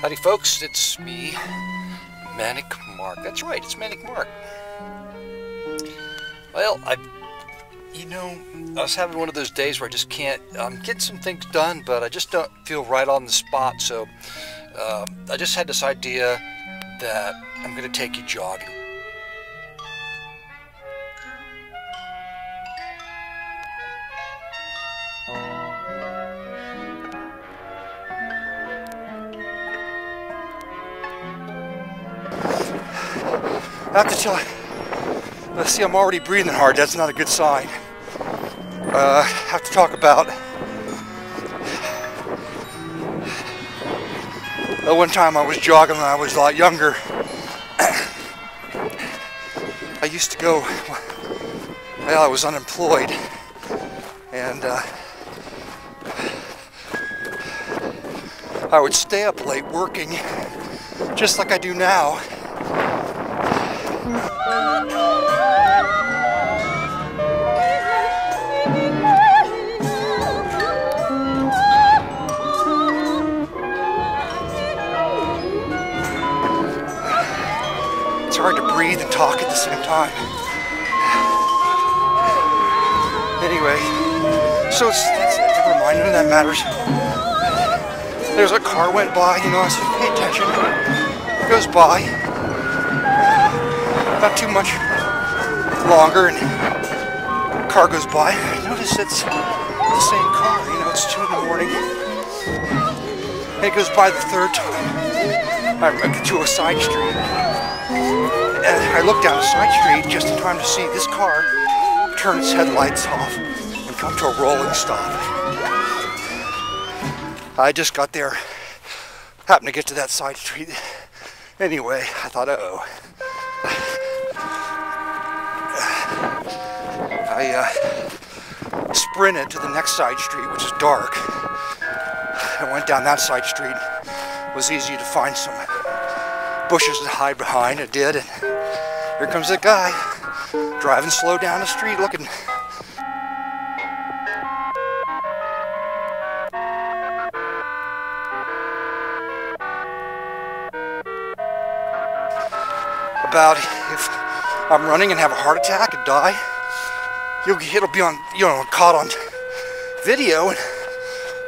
Howdy folks, it's me, Manic Mark. That's right, it's Manic Mark. Well, I was having one of those days where I just can't, I'm getting some things done, but I just don't feel right on the spot, so I just had this idea that I'm going to take you jogging. I have to tell you, let's see, I'm already breathing hard. That's not a good sign. I have to talk about one time I was jogging when I was a lot younger. I used to go, well, I was unemployed, and I would stay up late working, just like I do now. It's hard to breathe and talk at the same time. Anyway, so never mind, none of that matters. There's a car went by, I said, pay attention. It goes by. Not too much longer, and the car goes by. I notice it's the same car, it's 2 in the morning. And it goes by the third time. I get to a side street. And I look down a side street just in time to see this car turn its headlights off and come to a rolling stop. I just got there, happened to get to that side street. Anyway, I thought, uh-oh. I sprinted to the next side street, which is dark. I went down that side street. It was easy to find some bushes to hide behind. It did, and here comes that guy driving slow down the street, looking. About if I'm running and have a heart attack and die, it'll be on, caught on video, and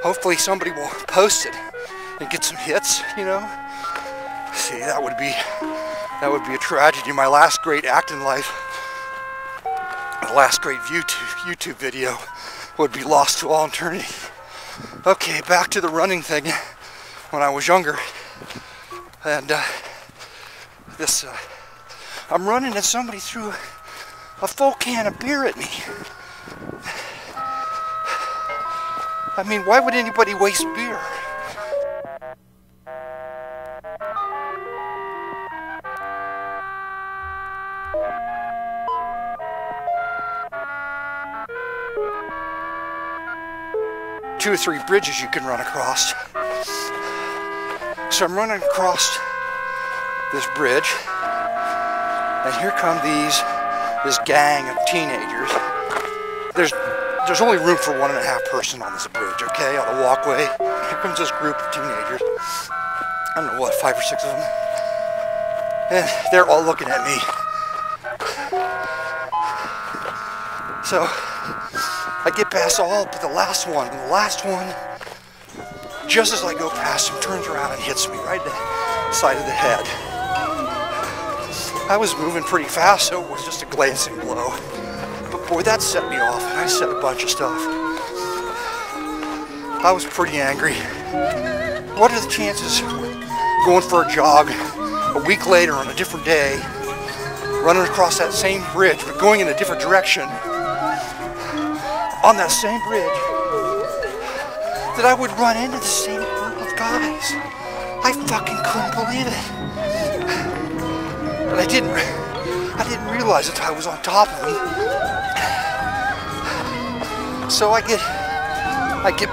hopefully somebody will post it and get some hits, See, that would be a tragedy. My last great acting life, the last great YouTube video would be lost to all eternity. Okay, back to the running thing. When I was younger, and I'm running and somebody threw a full can of beer at me. I mean, why would anybody waste beer? Two or three bridges you can run across. So I'm running across this bridge, and here come this gang of teenagers. There's only room for 1.5 person on this bridge, okay, on the walkway. Here comes this group of teenagers. I don't know what, 5 or 6 of them. And they're all looking at me. So I get past all but the last one. And the last one, just as I go past him, turns around and hits me right in the side of the head. I was moving pretty fast, so it was just a glancing blow. But boy, that set me off, and I said a bunch of stuff. I was pretty angry. What are the chances going for a jog a week later on a different day, running across that same bridge, but going in a different direction, on that same bridge, that I would run into the same group of guys? I fucking couldn't believe it. But I didn't realize that I was on top of them. So I get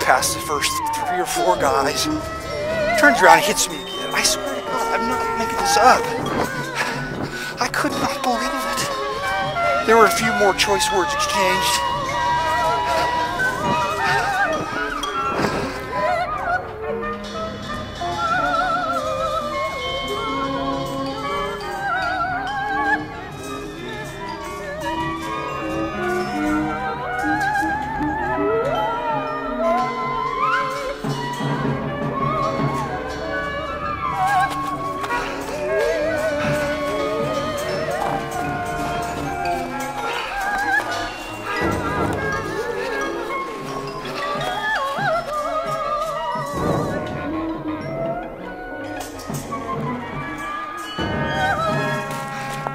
past the first 3 or 4 guys. Turns around and hits me again. I swear to God, I'm not making this up. I could not believe it. There were a few more choice words exchanged.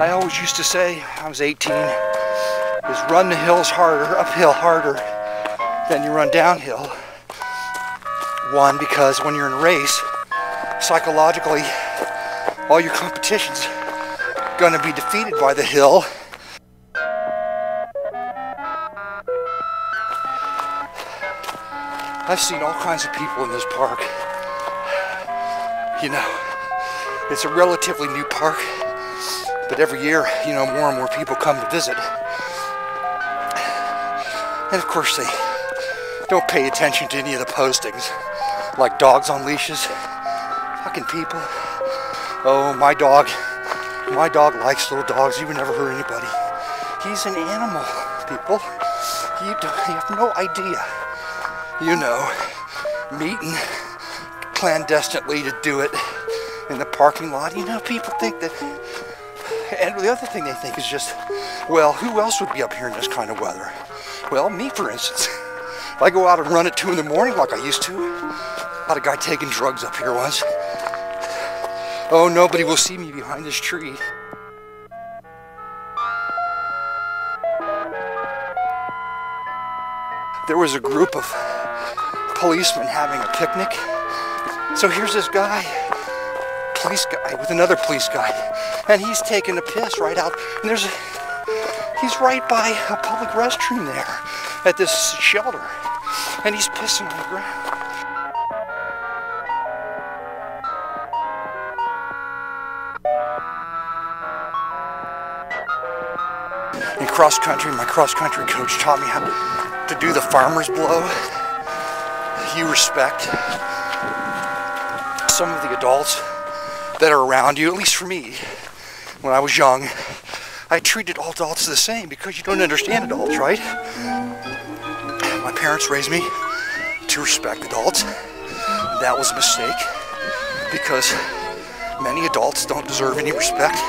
I always used to say, I was 18, is run the hills harder, uphill harder than you run downhill. One, because when you're in a race, psychologically, all your competition's gonna be defeated by the hill. I've seen all kinds of people in this park. You know, it's a relatively new park, but every year, you know, more and more people come to visit. And of course, they don't pay attention to any of the postings, like dogs on leashes. Fucking people. Oh, my dog likes little dogs. He would never hurt anybody. He's an animal, people. You have no idea. You know, meeting clandestinely to do it in the parking lot. You know, people think that, and the other thing they think is just, well, who else would be up here in this kind of weather? Well, me, for instance. If I go out and run at 2 in the morning like I used to, I had a guy taking drugs up here once. Oh, nobody will see me behind this tree. There was a group of policemen having a picnic. So here's this guy, police guy, with another police guy, and he's taking a piss right out. And he's right by a public restroom there at this shelter, and he's pissing on the ground. In cross country, my cross country coach taught me how to do the farmer's blow. You respect some of the adults that are around you, at least for me. When I was young, I treated all adults the same because you don't understand adults, right? My parents raised me to respect adults. That was a mistake because many adults don't deserve any respect.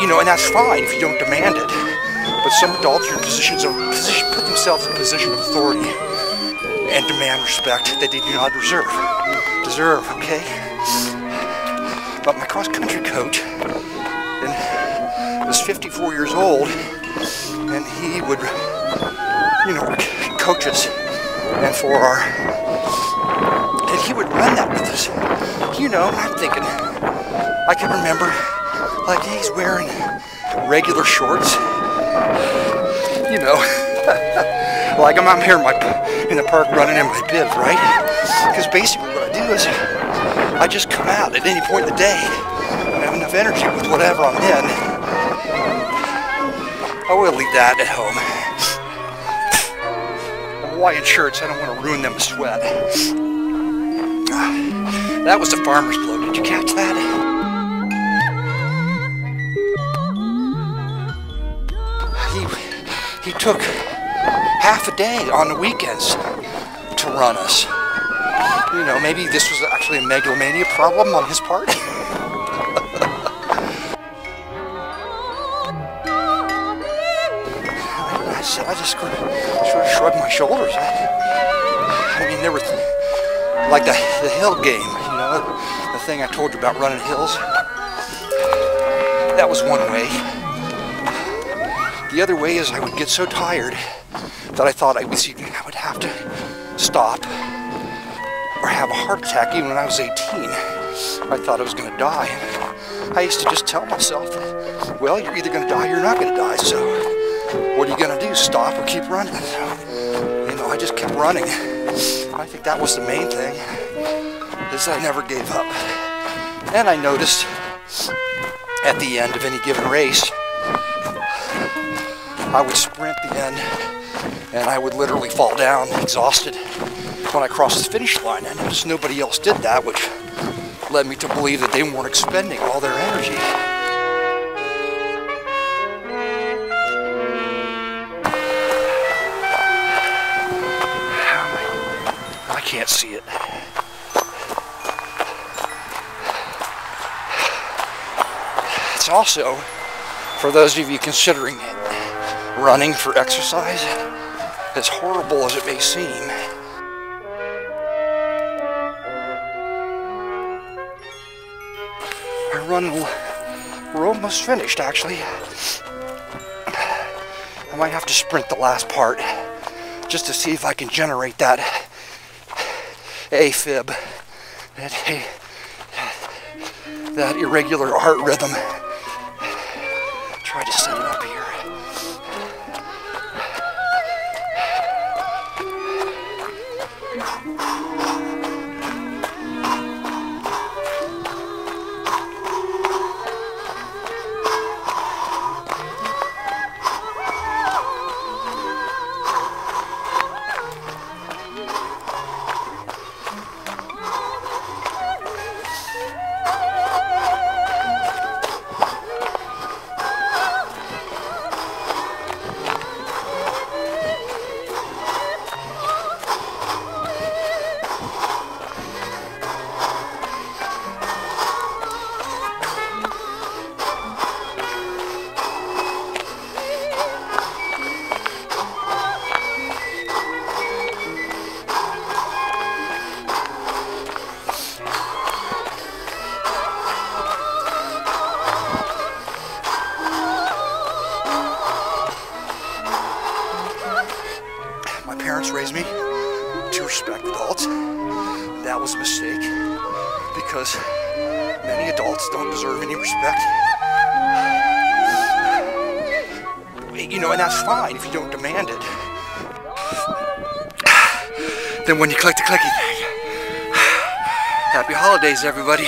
You know, and that's fine if you don't demand it. But some adults are in put themselves in a position of authority and demand respect that they do not deserve, okay? But my cross-country coach was 54 years old, and he would, you know, coach us, and he would run that with us. You know, I'm thinking, I can remember, like, he's wearing regular shorts. You know, like I'm here in the park running in my bib, right? Because basically what I do is I just come out at any point in the day and have enough energy with whatever I'm in. I will leave that at home. The Hawaiian shirts, I don't want to ruin them with sweat. That was the farmer's blow. Did you catch that? He took half a day on the weekends to run us. You know, maybe this was actually a megalomania problem on his part. I just sort of shrugged my shoulders. I mean, there was like the hill game, you know, the thing I told you about running hills. That was one way. The other way is I would get so tired that I thought I would have to stop or have a heart attack. Even when I was 18, I thought I was going to die. I used to just tell myself that, well, you're either going to die or you're not going to die, so what are you going to do, stop or keep running? So, you know, I just kept running. I think that was the main thing, is I never gave up. And I noticed at the end of any given race, I would sprint the end, and I would literally fall down, exhausted, when I crossed the finish line. I noticed nobody else did that, which led me to believe that they weren't expending all their energy. I can't see it. It's also, for those of you considering it, running for exercise, as horrible as it may seem, we're almost finished, actually. I might have to sprint the last part just to see if I can generate that AFib, that irregular heart rhythm. Try to set it up here. Raised me to respect adults. That was a mistake because many adults don't deserve any respect. You know, and that's fine if you don't demand it. Then when you click the clicky thing, happy holidays, everybody.